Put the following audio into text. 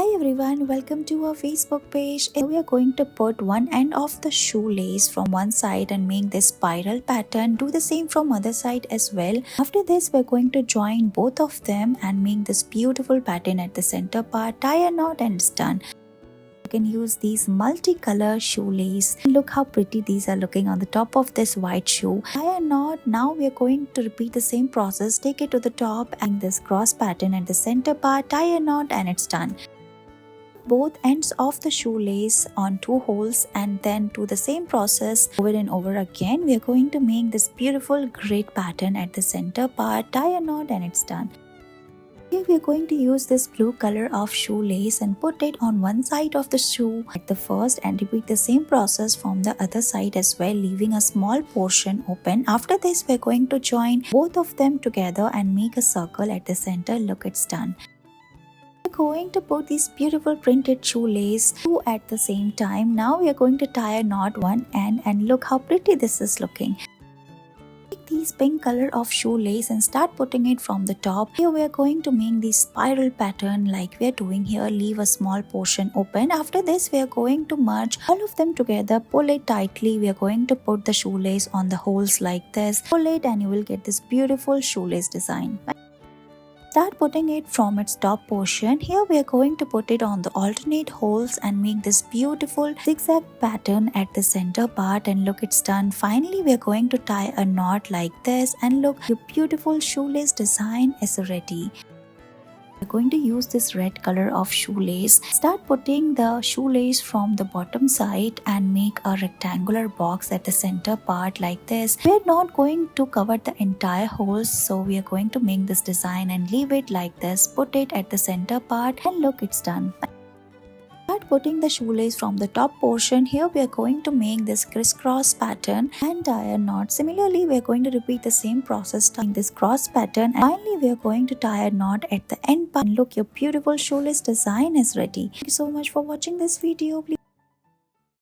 Hi everyone, welcome to our Facebook page. We are going to put one end of the shoelace from one side and make this spiral pattern. Do the same from other side as well. After this, we're going to join both of them and make this beautiful pattern at the center part. Tie a knot and it's done. You can use these multicolor shoelace. Look how pretty these are looking on the top of this white shoe. Tie a knot. Now we are going to repeat the same process. Take it to the top and this cross pattern at the center part. Tie a knot and it's done. Both ends of the shoelace on two holes and then do the same process over and over again. We are going to make this beautiful grid pattern at the center part. Tie a knot and it's done. Here we are going to use this blue color of shoelace and put it on one side of the shoe at the first and repeat the same process from the other side as well, leaving a small portion open. After this, we are going to join both of them together and make a circle at the center. Look, it's done. Going to put these beautiful printed shoelace two at the same time. Now we are going to tie a knot one end and look how pretty this is looking. Take these pink color of shoelace and start putting it from the top. Here we are going to make the spiral pattern like we are doing here. Leave a small portion open. After this, we are going to merge all of them together. Pull it tightly. We are going to put the shoelace on the holes like this. Pull it and you will get this beautiful shoelace design. Start putting it from its top portion. Here we are going to put it on the alternate holes and make this beautiful zigzag pattern at the center part and look, it's done. Finally, we are going to tie a knot like this and look, your beautiful shoelace design is ready. We're going to use this red color of shoelace. Start putting the shoelace from the bottom side and make a rectangular box at the center part like this. We're not going to cover the entire holes, so we are going to make this design and leave it like this. Put it at the center part and look, it's done. Start putting the shoelace from the top portion. Here we are going to make this crisscross pattern and tie a knot. Similarly, we are going to repeat the same process, tying this cross pattern, and finally we are going to tie a knot at the end part. And look, your beautiful shoelace design is ready. Thank you so much for watching this video. Please